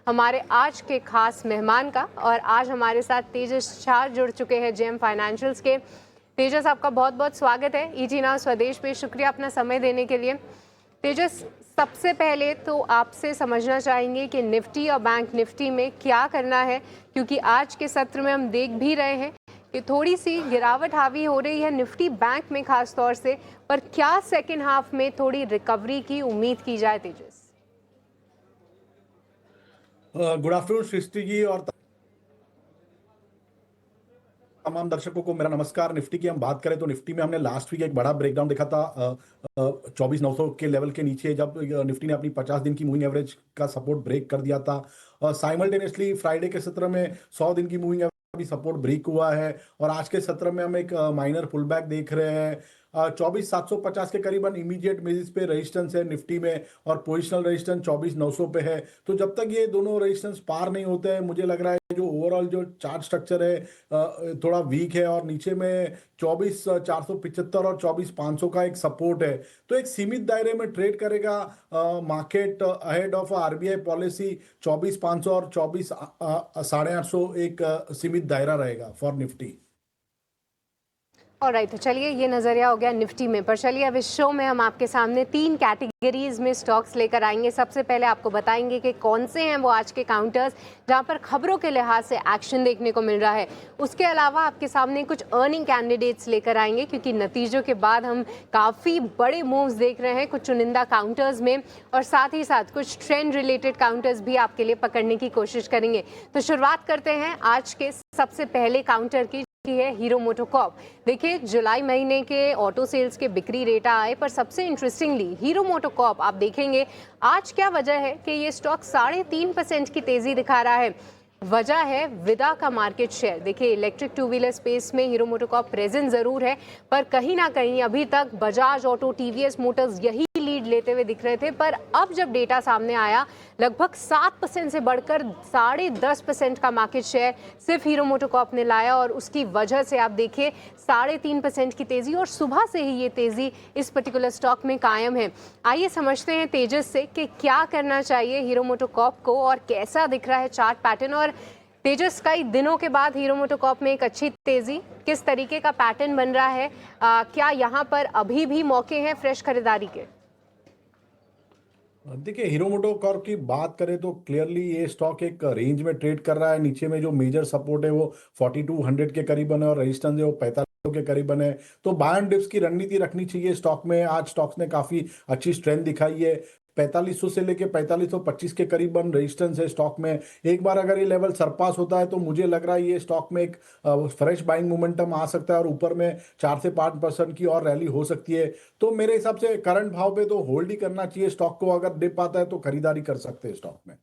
हमारे आज के खास मेहमान का। और आज हमारे साथ तेजस शाह जुड़ चुके हैं जेएम फाइनेंशियल्स के। तेजस, आपका बहुत बहुत स्वागत है ईटी नाउ स्वदेश पे। शुक्रिया अपना समय देने के लिए। तेजस, सबसे पहले तो आपसे समझना चाहेंगे कि निफ्टी और बैंक निफ्टी में क्या करना है, क्योंकि आज के सत्र में हम देख भी रहे हैं कि थोड़ी सी गिरावट हावी हो रही है निफ्टी बैंक में खास तौर से, पर क्या सेकेंड हाफ में थोड़ी रिकवरी की उम्मीद की जाए? तेजस, गुड आफ्टरनून सृष्टि जी और तमाम दर्शकों को मेरा नमस्कार। निफ्टी की हम बात करें तो निफ्टी में हमने लास्ट वीक एक बड़ा ब्रेकडाउन देखा था 24,900 के लेवल के नीचे, जब निफ्टी ने अपनी 50 दिन की मूविंग एवरेज का सपोर्ट ब्रेक कर दिया था। और साइमल्टेनियसली फ्राइडे के सत्र में 100 दिन की मूविंग एवरेज भी सपोर्ट ब्रेक हुआ है और आज के सत्र में हम एक माइनर पुल बैक देख रहे हैं। 24,750 के करीबन इमीडिएट बेसिस पे रेजिस्टेंस है निफ्टी में और पोजिशनल रेजिस्टेंस 24,900 पे है। तो जब तक ये दोनों रेजिस्टेंस पार नहीं होते हैं, मुझे लग रहा है जो ओवरऑल जो चार्ट स्ट्रक्चर है थोड़ा वीक है और नीचे में 24,475 और 24,500 का एक सपोर्ट है। तो एक सीमित दायरे में ट्रेड करेगा market ahead of RBI policy. 24,500 और 24,850 एक सीमित दायरा रहेगा फॉर निफ्टी। ऑलराइट, तो चलिए ये नज़रिया हो गया निफ्टी में। पर चलिए अब इस शो में हम आपके सामने 3 कैटेगरीज में स्टॉक्स लेकर आएंगे। सबसे पहले आपको बताएंगे कि कौन से हैं वो आज के काउंटर्स जहां पर खबरों के लिहाज से एक्शन देखने को मिल रहा है। उसके अलावा आपके सामने कुछ अर्निंग कैंडिडेट्स लेकर आएंगे, क्योंकि नतीजों के बाद हम काफ़ी बड़े मूव्स देख रहे हैं कुछ चुनिंदा काउंटर्स में, और साथ ही साथ कुछ ट्रेंड रिलेटेड काउंटर्स भी आपके लिए पकड़ने की कोशिश करेंगे। तो शुरुआत करते हैं आज के सबसे पहले काउंटर की है हीरो मोटोकॉर्प। देखिए, जुलाई महीने के ऑटो सेल्स के बिक्री डेटा आए, पर सबसे इंटरेस्टिंगली हीरो मोटोकॉर्प आप देखेंगे आज क्या वजह है कि ये स्टॉक 3.5% की तेजी दिखा रहा है। वजह है विदा का मार्केट शेयर। देखिए, इलेक्ट्रिक टू व्हीलर स्पेस में हीरो मोटोकॉर्प प्रेजेंट जरूर है, पर कहीं ना कहीं अभी तक बजाज ऑटो, टीवीएस मोटर्स यही लीड लेते हुए दिख रहे थे। पर अब जब डेटा सामने आया, लगभग 7% से बढ़कर 10.5% का मार्केट शेयर सिर्फ हीरो मोटोकॉर्प ने लाया, और उसकी वजह से आप देखिए 3.5% की तेजी, और सुबह से ही ये तेजी इस पर्टिकुलर स्टॉक में कायम है। आइए समझते हैं तेजस से कि क्या करना चाहिए हीरो मोटोकॉर्प को और कैसा दिख रहा है चार्ट पैटर्न। और तेजस, कई दिनों के बाद हीरो मोटोकॉर्प में एक अच्छी तेजी, किस तरीके का पैटर्न बन रहा है? क्या यहाँ पर अभी भी मौके हैं फ्रेश खरीदारी के? देखिए, हीरो मोटोकॉर्प की बात करें तो क्लियरली ये स्टॉक एक रेंज में ट्रेड कर रहा है। नीचे में जो मेजर सपोर्ट है वो 4200 के करीबन है और रेजिस्टेंस है वो 4500 के करीबन है। तो बाय एंड डिप्स की रणनीति रखनी चाहिए स्टॉक में। आज स्टॉक्स ने काफी अच्छी स्ट्रेंथ दिखाई है। 4500 से लेके 4525 के करीबन रेजिस्टेंस है स्टॉक में। एक बार अगर ये लेवल सरपास होता है तो मुझे लग रहा है ये स्टॉक में एक फ्रेश बाइंग मोमेंटम आ सकता है और ऊपर में 4 से 5% की और रैली हो सकती है। तो मेरे हिसाब से करंट भाव पे तो होल्ड ही करना चाहिए स्टॉक को। अगर डिप आता है तो खरीदारी कर सकते हैं स्टॉक में।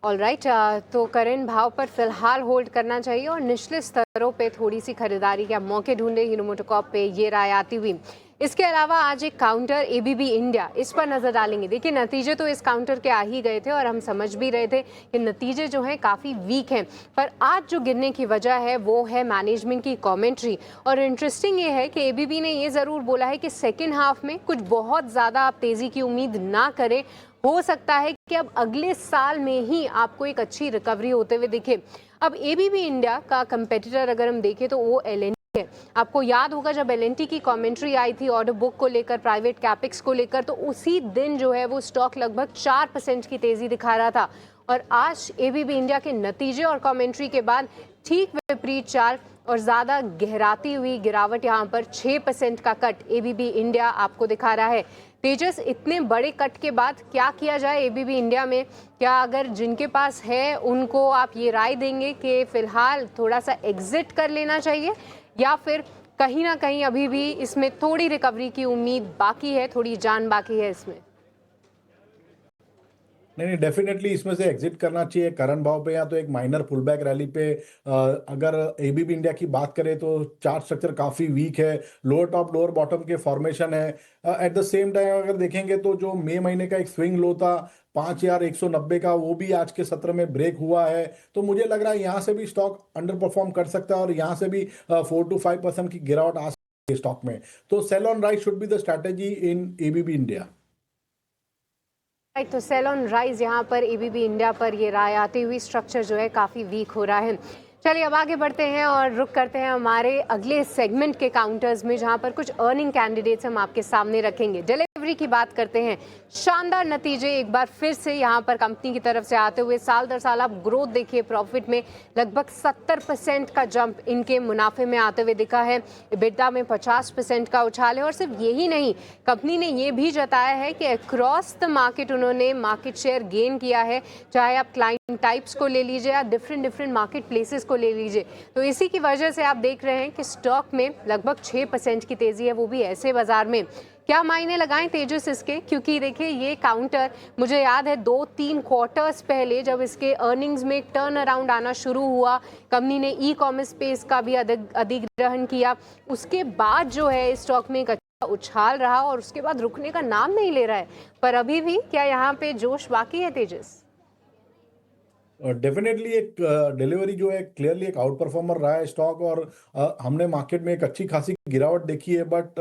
ऑलराइट, तो करंट भाव पर फिलहाल होल्ड करना चाहिए और निचले स्तरों पे थोड़ी सी खरीदारी के मौके ढूंढे हीरो मोटोकॉर्प पे, ये राय आती हुई। इसके अलावा आज एक काउंटर एबीबी इंडिया, इस पर नजर डालेंगे। देखिए, नतीजे तो इस काउंटर के आ ही गए थे और हम समझ भी रहे थे कि नतीजे जो हैं काफ़ी वीक हैं, पर आज जो गिरने की वजह है वो है मैनेजमेंट की कमेंट्री। और इंटरेस्टिंग ये है कि एबीबी ने ये ज़रूर बोला है कि सेकेंड हाफ में कुछ बहुत ज़्यादा आप तेज़ी की उम्मीद ना करें। हो सकता है कि अब अगले साल में ही आपको एक अच्छी रिकवरी होते हुए दिखे। अब एबीबी इंडिया का कंपेटिटर अगर हम देखें तो वो एलएनटी है। आपको याद होगा जब एलएनटी की कमेंट्री आई थी ऑर्डर बुक को लेकर, प्राइवेट कैपेक्स को लेकर, तो उसी दिन जो है वो स्टॉक लगभग 4% की तेजी दिखा रहा था। और आज एबीबी इंडिया के नतीजे और कमेंट्री के बाद ठीक विपरीत चाल और ज़्यादा गहराती हुई गिरावट, यहाँ पर 6% का कट एबीबी इंडिया आपको दिखा रहा है। तेजस, इतने बड़े कट के बाद क्या किया जाए एबीबी इंडिया में? क्या अगर जिनके पास है उनको आप ये राय देंगे कि फिलहाल थोड़ा सा एग्जिट कर लेना चाहिए, या फिर कहीं ना कहीं अभी भी इसमें थोड़ी रिकवरी की उम्मीद बाकी है, थोड़ी जान बाकी है इसमें? नहीं, डेफिनेटली इसमें से एग्जिट करना चाहिए करंट भाव पे या तो एक माइनर पुल बैक रैली पे। अगर एबीबी इंडिया की बात करें तो चार्ट स्ट्रक्चर काफ़ी वीक है। लोअर टॉप लोअर बॉटम के फॉर्मेशन है। एट द सेम टाइम अगर देखेंगे तो जो मई महीने का एक स्विंग लो था 5,190 का, वो भी आज के सत्र में ब्रेक हुआ है। तो मुझे लग रहा है यहाँ से भी स्टॉक अंडर परफॉर्म कर सकता है और यहाँ से भी 4 to 5% की गिरावट आ सकती है स्टॉक में। तो sell on right should be the strategy in ABB India. तो सेल ऑन राइज यहाँ पर एबीबी इंडिया पर ये राय आती हुई स्ट्रक्चर जो है काफ़ी वीक हो रहा है। चलिए अब आगे बढ़ते हैं और रुक करते हैं हमारे अगले सेगमेंट के काउंटर्स में, जहां पर कुछ अर्निंग कैंडिडेट्स हम आपके सामने रखेंगे। डिलीवरी की बात करते हैं, शानदार नतीजे एक बार फिर से यहां पर कंपनी की तरफ से आते हुए। साल दर साल आप ग्रोथ देखिए, प्रॉफिट में लगभग 70% का जंप इनके मुनाफे में आते हुए दिखा है। EBITDA में 50% का उछाल है। और सिर्फ यही नहीं, कंपनी ने ये भी जताया है कि अक्रॉस द मार्केट उन्होंने मार्केट शेयर गेन किया है, चाहे आप क्लाइंट टाइप्स को ले लीजिए या डिफरेंट मार्केट प्लेसेस को ले लीजिए। तो इसी की वजह से आप देख रहे हैं कि स्टॉक में लगभग 6% की तेजी है, वो भी ऐसे बाजार में। क्या मायने लगाएं तेजस इसके, क्योंकि देखिए ये काउंटर मुझे याद है 2-3 क्वार्टर्स पहले जब इसके अर्निंग्स में टर्न अराउंड आना शुरू हुआ, कंपनी ने ई कॉमर्स स्पेस का भी अधिग्रहण किया, उसके बाद जो है स्टॉक में एक अच्छा उछाल रहा और उसके बाद रुकने का नाम नहीं ले रहा है। पर अभी भी क्या यहाँ पे जोश बाकी है तेजस? डेफिनेटली एक डिलीवरी जो है क्लियरली एक आउट परफॉर्मर रहा है स्टॉक, और हमने मार्केट में एक अच्छी खासी गिरावट देखी है, बट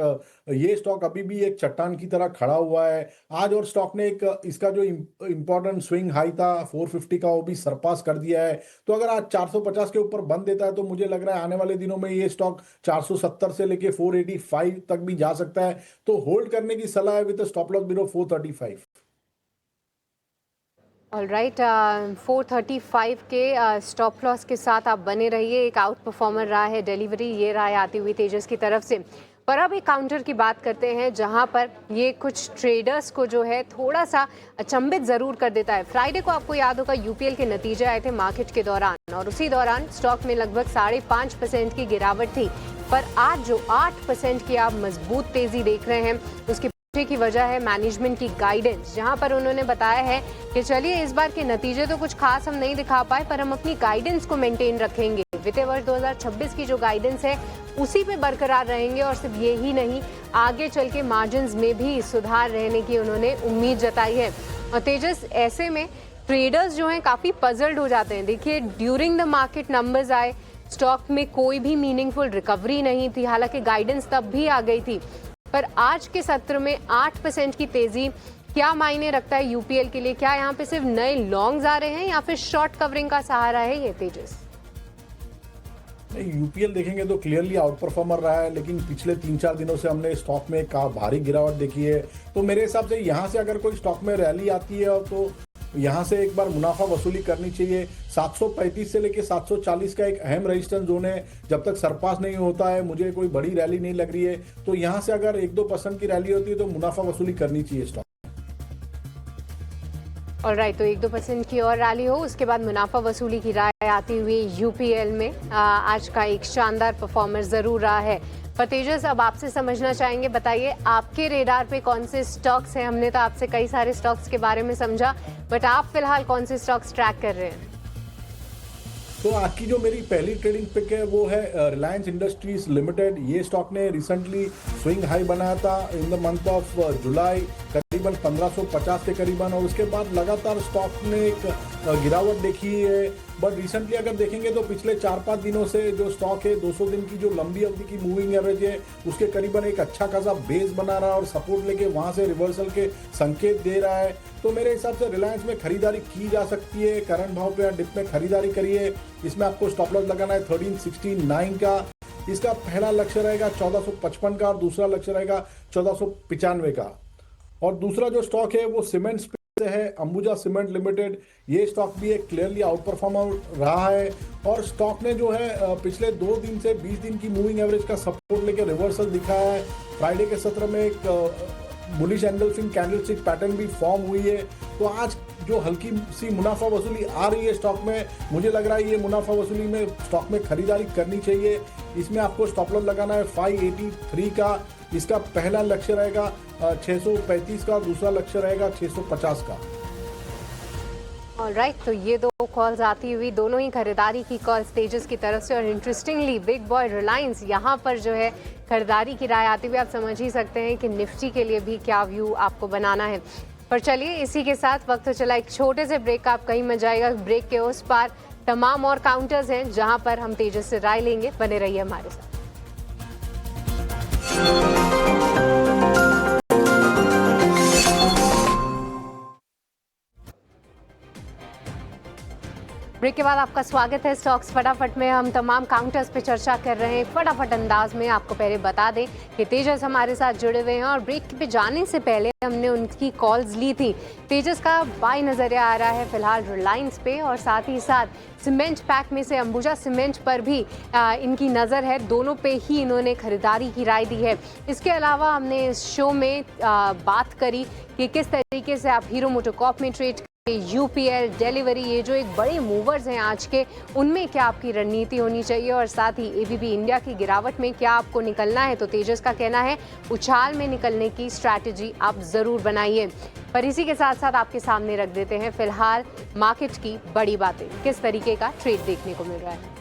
ये स्टॉक अभी भी एक चट्टान की तरह खड़ा हुआ है आज। और स्टॉक ने एक इसका जो इम्पोर्टेंट स्विंग हाई था 450 का, वो भी सरपास कर दिया है। तो अगर आज 450 के ऊपर बंद देता है तो मुझे लग रहा है आने वाले दिनों में ये स्टॉक 470 से लेके 485 तक भी जा सकता है। तो होल्ड करने की सलाह है with stop loss below 435। Alright, 435 के स्टॉप लॉस के साथ आप बने रहिए। एक आउट परफॉर्मर रहा है डिलीवरी, ये राय आती हुई तेजस की तरफ से। पर अब एक काउंटर की बात करते हैं जहां पर ये कुछ ट्रेडर्स को जो है थोड़ा सा अचंभित जरूर कर देता है। फ्राइडे को आपको याद होगा यूपीएल के नतीजे आए थे मार्केट के दौरान, और उसी दौरान स्टॉक में लगभग 5.5% की गिरावट थी। पर आज जो 8% की आप मजबूत तेजी देख रहे हैं, उसकी की वजह है मैनेजमेंट की गाइडेंस, जहां पर उन्होंने बताया है कि चलिए इस बार के नतीजे तो कुछ खास हम नहीं दिखा पाए, पर हम अपनी गाइडेंस को मेंटेन रखेंगे। वित्तीय वर्ष 2026 की जो गाइडेंस है उसी पे बरकरार रहेंगे, और सिर्फ यही नहीं, आगे चल के मार्जिन्स में भी सुधार रहने की उन्होंने उम्मीद जताई है। और तेजस, ऐसे में ट्रेडर्स जो हैं काफी पजल्ड हो जाते हैं। देखिए ड्यूरिंग द मार्केट नंबर्स आए, स्टॉक में कोई भी मीनिंगफुल रिकवरी नहीं थी, हालांकि गाइडेंस तब भी आ गई थी। पर आज के सत्र में 8% की तेजी क्या मायने रखता है यूपीएल के लिए? क्या यहाँ पे सिर्फ नए लॉन्ग्स आ रहे हैं या फिर शॉर्ट कवरिंग का सहारा है ये तेजस? नहीं, यूपीएल देखेंगे तो क्लियरली आउट परफॉर्मर रहा है, लेकिन पिछले 3-4 दिनों से हमने स्टॉक में एक भारी गिरावट देखी है। तो मेरे हिसाब से यहाँ से अगर कोई स्टॉक में रैली आती है तो यहाँ से एक बार मुनाफा वसूली करनी चाहिए। 735 से लेके 740 का एक अहम रेजिस्टेंस जोन है, जब तक सरपास नहीं होता है मुझे कोई बड़ी रैली नहीं लग रही है। तो यहाँ से अगर 1-2% की रैली होती है तो मुनाफा वसूली करनी चाहिए स्टॉक। ऑलराइट, तो 1-2% की और रैली हो, उसके बाद मुनाफा वसूली की राय आती हुई यूपीएल में आज का एक शानदार परफॉर्मर जरूर रहा है। पर तेजस, अब आपसे समझना चाहेंगे, बताइए आपके रेडार पे कौन से स्टॉक्स हैं? हमने तो आपसे कई सारे स्टॉक्स के बारे में समझा, बट आप फिलहाल कौन से स्टॉक्स ट्रैक कर रहे हैं? तो आज की जो मेरी पहली ट्रेडिंग पिक है वो है रिलायंस इंडस्ट्रीज लिमिटेड। ये स्टॉक ने रिसेंटली स्विंग हाई बनाया था in the month of July, करीबन 1550 के करीबन, और उसके बाद लगातार स्टॉक ने एक गिरावट देखी है। बट रिसेंटली अगर देखेंगे तो पिछले 4-5 दिनों से जो स्टॉक है 200 दिन की जो लंबी अवधि की मूविंग एवरेज है उसके करीबन एक अच्छा खासा बेस बना रहा है और सपोर्ट लेके वहां से रिवर्सल के संकेत दे रहा है। तो मेरे हिसाब से रिलायंस में खरीदारी की जा सकती है। करंट भाव पे डिप में खरीदारी करिए। इसमें आपको स्टॉप लॉस लगाना है 1369 का। इसका पहला लक्ष्य रहेगा 1455 का और दूसरा लक्ष्य रहेगा 1495 का। और दूसरा जो स्टॉक है वो सीमेंट से है, अंबुजा सीमेंट लिमिटेड। ये स्टॉक भी एक क्लियरली आउट परफॉर्मर रहा है, और स्टॉक ने जो है पिछले 2 दिन से 20 दिन की मूविंग एवरेज का सपोर्ट लेके रिवर्सल दिखाया है। फ्राइडे के सत्र में एक बुलिश एंगल्फिंग कैंडलस्टिक पैटर्न भी फॉर्म हुई है। तो आज जो हल्की सी मुनाफा वसूली आ रही है स्टॉक में, मुझे लग रहा है ये मुनाफा वसूली में स्टॉक में खरीदारी करनी चाहिए। इसमें आपको स्टॉप लॉस लगाना है 583 का। इसका पहला लक्ष्य रहेगा 635 का और दूसरा लक्ष्य रहेगा 650 का। ऑलराइट, तो ये 2 कॉल्स आती हुई, दोनों ही खरीदारी की कॉल्स तेजस की तरफ से। और इंटरेस्टिंगली बिग बॉय रिलायंस यहाँ पर जो है खरीदारी की राय आती हुई, आप समझ ही सकते हैं कि निफ्टी के लिए भी क्या व्यू आपको बनाना है। पर चलिए इसी के साथ वक्त तो चला एक छोटे से ब्रेक का, आप कहीं मत जाएगा। ब्रेक के उस पार तमाम और काउंटर्स हैं जहां पर हम तेजस से राय लेंगे। बने रहिए हमारे साथ। ब्रेक के बाद आपका स्वागत है स्टॉक्स फटाफट में। हम तमाम काउंटर्स पे चर्चा कर रहे हैं फटाफट अंदाज में। आपको पहले बता दें कि तेजस हमारे साथ जुड़े हुए हैं और ब्रेक पे जाने से पहले हमने उनकी कॉल्स ली थी। तेजस का बाय नजरिया आ रहा है फिलहाल रिलायंस पे, और साथ ही साथ सीमेंट पैक में से अंबुजा सीमेंट पर भी इनकी नज़र है। दोनों पे ही इन्होंने खरीदारी की राय दी है। इसके अलावा हमने इस शो में बात करी कि किस तरीके से आप हीरो मोटोकॉर्प में ट्रेड, यूपीएल, डिलीवरी, ये जो एक बड़े मूवर्स हैं आज के, उनमें क्या आपकी रणनीति होनी चाहिए, और साथ ही एबीबी इंडिया की गिरावट में क्या आपको निकलना है। तो तेजस का कहना है उछाल में निकलने की स्ट्रैटेजी आप जरूर बनाइए। पर इसी के साथ साथ आपके सामने रख देते हैं फिलहाल मार्केट की बड़ी बातें, किस तरीके का ट्रेड देखने को मिल रहा है।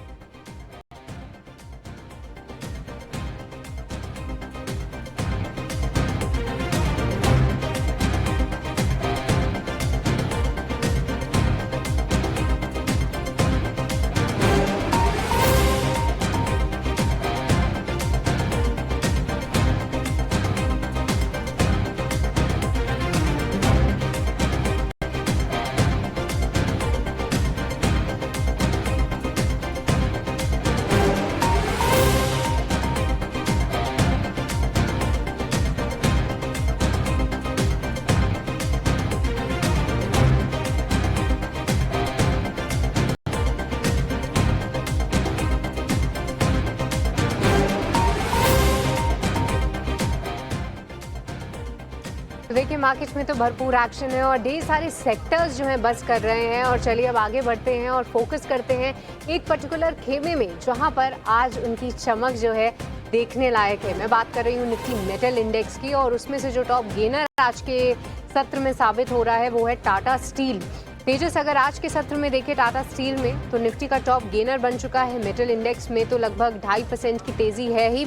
देखिए मार्केट में तो भरपूर एक्शन है और ढेर सारे सेक्टर्स जो हैं बस कर रहे हैं। और चलिए अब आगे बढ़ते हैं और फोकस करते हैं एक पर्टिकुलर खेमे में, जहां पर आज उनकी चमक जो है देखने लायक है। मैं बात कर रही हूँ निफ्टी मेटल इंडेक्स की, और उसमें से जो टॉप गेनर आज के सत्र में साबित हो रहा है वो है टाटा स्टील। तेजस, अगर आज के सत्र में देखें टाटा स्टील में, तो निफ्टी का टॉप गेनर बन चुका है। मेटल इंडेक्स में तो लगभग 2.5% की तेजी है ही,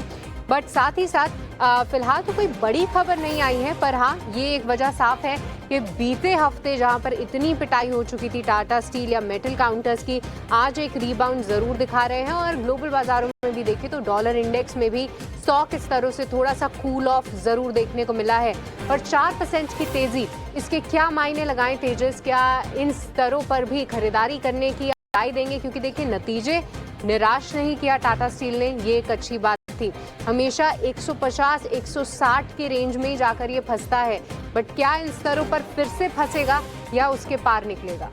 बट साथ ही साथ फिलहाल तो कोई बड़ी खबर नहीं आई है। पर हाँ, ये एक वजह साफ है कि बीते हफ्ते जहां पर इतनी पिटाई हो चुकी थी टाटा स्टील या मेटल काउंटर्स की, आज एक रीबाउंड जरूर दिखा रहे हैं। और ग्लोबल बाजारों में भी देखें तो डॉलर इंडेक्स में भी 100 के स्तरों से थोड़ा सा कूल ऑफ जरूर देखने को मिला है। और 4% की तेजी, इसके क्या मायने लगाएं तेजस? क्या इन स्तरों पर भी खरीदारी करने की राय देंगे? क्योंकि देखिए नतीजे निराश नहीं किया टाटा स्टील ने, ये एक अच्छी बात थी। हमेशा 150, 160 के रेंज में जाकर ये फंसता है, बट क्या इन स्तरों पर फिर से फंसेगा या उसके पार निकलेगा?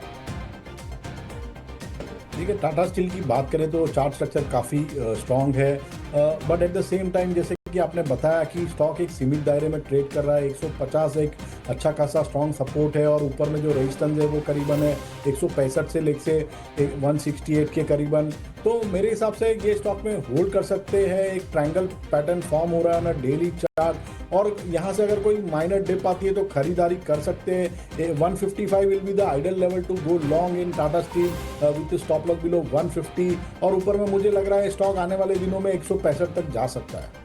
देखिए टाटा स्टील की बात करें तो चार्ट स्ट्रक्चर काफ़ी स्ट्रॉन्ग है, but at the same time जैसे कि आपने बताया कि स्टॉक एक सीमित दायरे में ट्रेड कर रहा है। 150 एक अच्छा खासा स्ट्रॉन्ग सपोर्ट है, और ऊपर में जो रेजिस्टेंस है वो करीबन है 165 से लेके 168 के करीबन। तो मेरे हिसाब से ये स्टॉक में होल्ड कर सकते हैं। एक ट्रायंगल पैटर्न फॉर्म हो रहा है ना डेली चार्ट, और यहाँ से अगर कोई माइनर डिप आती है तो खरीदारी कर सकते हैं। 155 will be the ideal level to go long in Tata Steel with stop loss below 150, और ऊपर में मुझे लग रहा है स्टॉक आने वाले दिनों में 165 तक जा सकता है।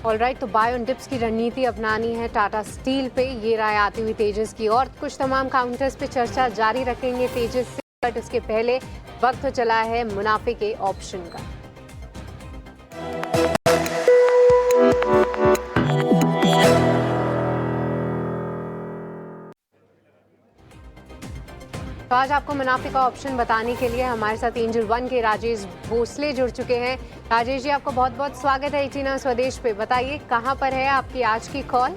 ऑलराइट, तो बाय ऑन डिप्स की रणनीति अपनानी है टाटा स्टील पे, ये राय आती हुई तेजस की। और कुछ तमाम काउंटर्स पे चर्चा जारी रखेंगे तेजस से, बट उसके पहले वक्त चला है मुनाफे के ऑप्शन का। तो आज आपको मुनाफे का ऑप्शन बताने के लिए हमारे साथ एंजल वन के राजेश भोसले जुड़ चुके हैं। राजेश जी, आपको बहुत बहुत स्वागत है 18 स्वदेश पे। बताइए कहां पर है आपकी आज की कॉल?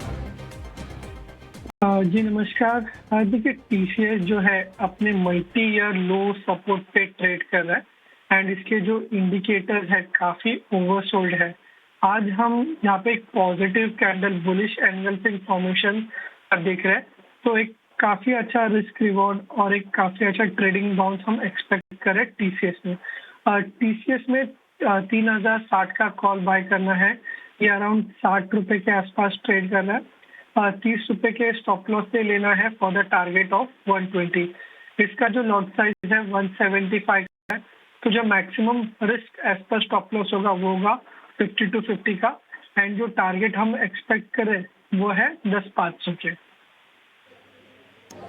जी नमस्कार। देखिए टीसीएस जो है अपने मल्टी ईयर लो सपोर्ट पे ट्रेड कर रहा है, एंड इसके जो इंडिकेटर्स है काफी ओवरसोल्ड है। आज हम यहाँ पे एक positive candle bullish angle formation देख रहे हैं, तो एक काफी अच्छा रिस्क रिवॉर्ड और एक काफी अच्छा ट्रेडिंग बाउंस हम एक्सपेक्ट कर रहे हैं टीसीएस में। टीसीएस में 3060 का कॉल बाय करना है। ये अराउंड 60 रुपए के आसपास ट्रेड कर रहा है। 30 रुपए के स्टॉप लॉस से लेना है फॉर द टारगेट ऑफ 120। इसका जो लॉट साइज है 175 है, तो जो maximum risk as per stop loss होगा वो होगा 50 to 50 का, एंड जो टारगेट हम एक्सपेक्ट करें वो है 10,500 के।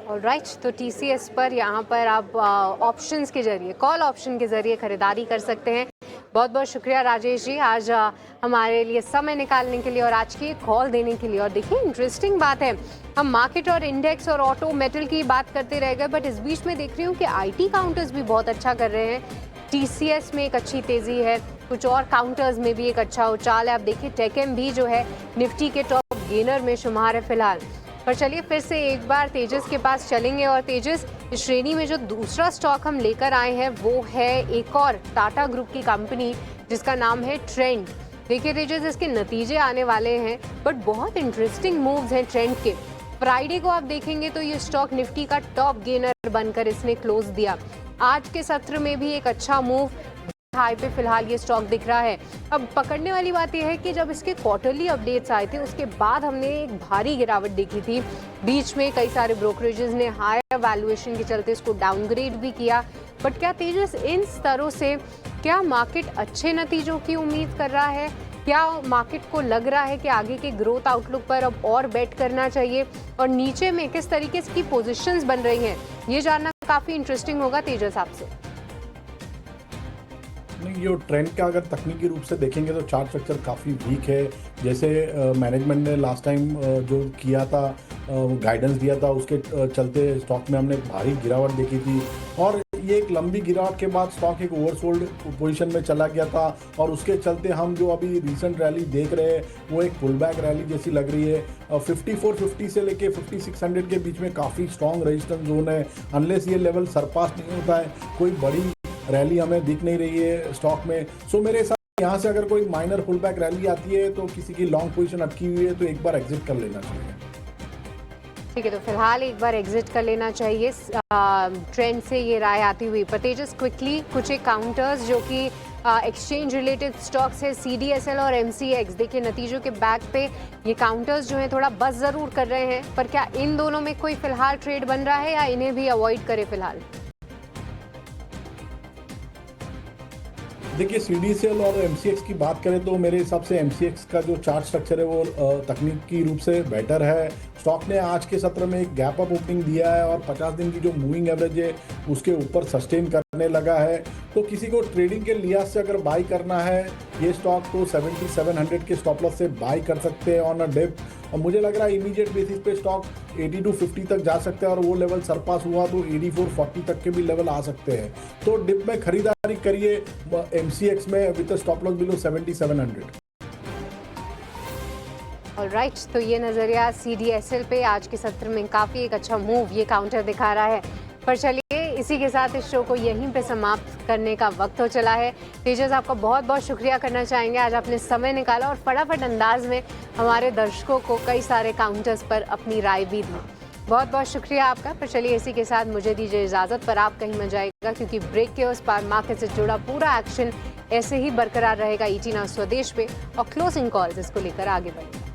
ऑलराइट, तो टीसीएस पर यहाँ पर आप ऑप्शंस के जरिए, कॉल ऑप्शन के जरिए खरीदारी कर सकते हैं। बहुत बहुत शुक्रिया राजेश जी, आज हमारे लिए समय निकालने के लिए और आज की कॉल देने के लिए। और देखिए इंटरेस्टिंग बात है, हम मार्केट और इंडेक्स और ऑटो मेटल की बात करते रह गए, बट इस बीच में देख रही हूँ कि आईटी काउंटर्स भी बहुत अच्छा कर रहे हैं। टीसीएस में एक अच्छी तेजी है, कुछ और काउंटर्स में भी एक अच्छा उछाल है। आप देखिए टेकएम भी जो है निफ्टी के टॉप गेनर में शुमार है फिलहाल। पर चलिए फिर से एक बार तेजस के पास चलेंगे, और तेजस इस श्रेणी में जो दूसरा स्टॉक हम लेकर आए हैं वो है एक और टाटा ग्रुप की कंपनी जिसका नाम है ट्रेंड। देखिए तेजस, इसके नतीजे आने वाले हैं बट बहुत इंटरेस्टिंग मूव्स हैं ट्रेंड के। फ्राइडे को आप देखेंगे तो ये स्टॉक निफ्टी का टॉप गेनर बनकर इसने क्लोज दिया। आज के सत्र में भी एक अच्छा मूव हाई पे फिलहाल ये स्टॉक दिख रहा है। अब पकड़ने वाली बात यह है कि जब इसके क्वार्टरली अपडेट्स आए थे उसके बाद हमने एक भारी गिरावट देखी थी। बीच में कई सारे ब्रोकरेजेस ने हायर वैल्यूएशन के चलते इसको डाउनग्रेड भी किया। बट क्या तेजस, इन स्तरों से क्या मार्केट अच्छे नतीजों की उम्मीद कर रहा है? क्या मार्केट को लग रहा है कि आगे के ग्रोथ आउटलुक पर अब और बेट करना चाहिए? और नीचे में किस तरीके की पोजीशंस बन रही हैं, ये जानना काफ़ी इंटरेस्टिंग होगा तेजस आपसे। नहीं, ये ट्रेंड का अगर तकनीकी रूप से देखेंगे तो चार्ट स्ट्रक्चर काफ़ी वीक है। जैसे मैनेजमेंट ने लास्ट टाइम जो किया था, गाइडेंस दिया था, उसके चलते स्टॉक में हमने भारी गिरावट देखी थी। और ये एक लंबी गिरावट के बाद स्टॉक एक ओवरसोल्ड पोजीशन में चला गया था, और उसके चलते हम जो अभी रिसेंट रैली देख रहे हैं वो एक पुल बैक रैली जैसी लग रही है। 5450 से लेके 5600 के बीच में काफ़ी स्ट्रॉन्ग रेजिस्टेंस जोन है। अनलेस ये लेवल सरपास नहीं होता है, कोई बड़ी रैली हमें दिख नहीं रही है स्टॉक में। सो मेरे हिसाब यहाँ से अगर कोई माइनर पुल बैक रैली आती है तो किसी की लॉन्ग पोजीशन अटकी हुई है तो एक बार एग्जिट कर लेना चाहिए। ठीक है, तो फिलहाल एक बार एग्जिट कर लेना चाहिए ट्रेंड से, ये राय आती हुई। पर तेजस क्विकली कुछ एक काउंटर्स जो कि एक्सचेंज रिलेटेड स्टॉक्स है, CDSL और MCX, देखिए नतीजों के बैक पे ये काउंटर्स जो हैं थोड़ा बस ज़रूर कर रहे हैं, पर क्या इन दोनों में कोई फिलहाल ट्रेड बन रहा है या इन्हें भी अवॉइड करें फिलहाल? देखिए CDSL और MCX की बात करें तो मेरे हिसाब से MCX का जो चार्ट स्ट्रक्चर है वो तकनीकी रूप से बेटर है। स्टॉक ने आज के सत्र में एक गैप अप ओपनिंग दिया है और 50 दिन की जो मूविंग एवरेज है उसके ऊपर सस्टेन करने लगा है। तो किसी को ट्रेडिंग के लिहाज से अगर बाई करना है ये स्टॉक तो 7700 के स्टॉप लॉस से बाई कर सकते हैं ऑन अ डिप। और मुझे लग रहा है इमीडिएट बेसिस पे स्टॉक 8250 तक जा सकते हैं, और वो लेवल सरपास हुआ तो 8440 तक के भी लेवल आ सकते हैं। तो डिप में खरीदारी करिए MCX में with stop loss below 7700। Alright, तो ये नज़रिया CDSL पे आज के सत्र में काफ़ी एक अच्छा मूव ये काउंटर दिखा रहा है। पर चलिए इसी के साथ इस शो को यहीं पे समाप्त करने का वक्त हो चला है। तेजस, आपका बहुत बहुत शुक्रिया करना चाहेंगे, आज आपने समय निकाला और फटाफट अंदाज में हमारे दर्शकों को कई सारे काउंटर्स पर अपनी राय भी दी। बहुत बहुत शुक्रिया आपका। पर चलिए इसी के साथ मुझे दीजिए इजाज़त, पर आप कहीं मत जाइएगा क्योंकि ब्रेक के उस पार मार्केट से जुड़ा पूरा एक्शन ऐसे ही बरकरार रहेगा ET Now स्वदेश पे, और क्लोजिंग कॉल्स इसको लेकर आगे बढ़ेंगे।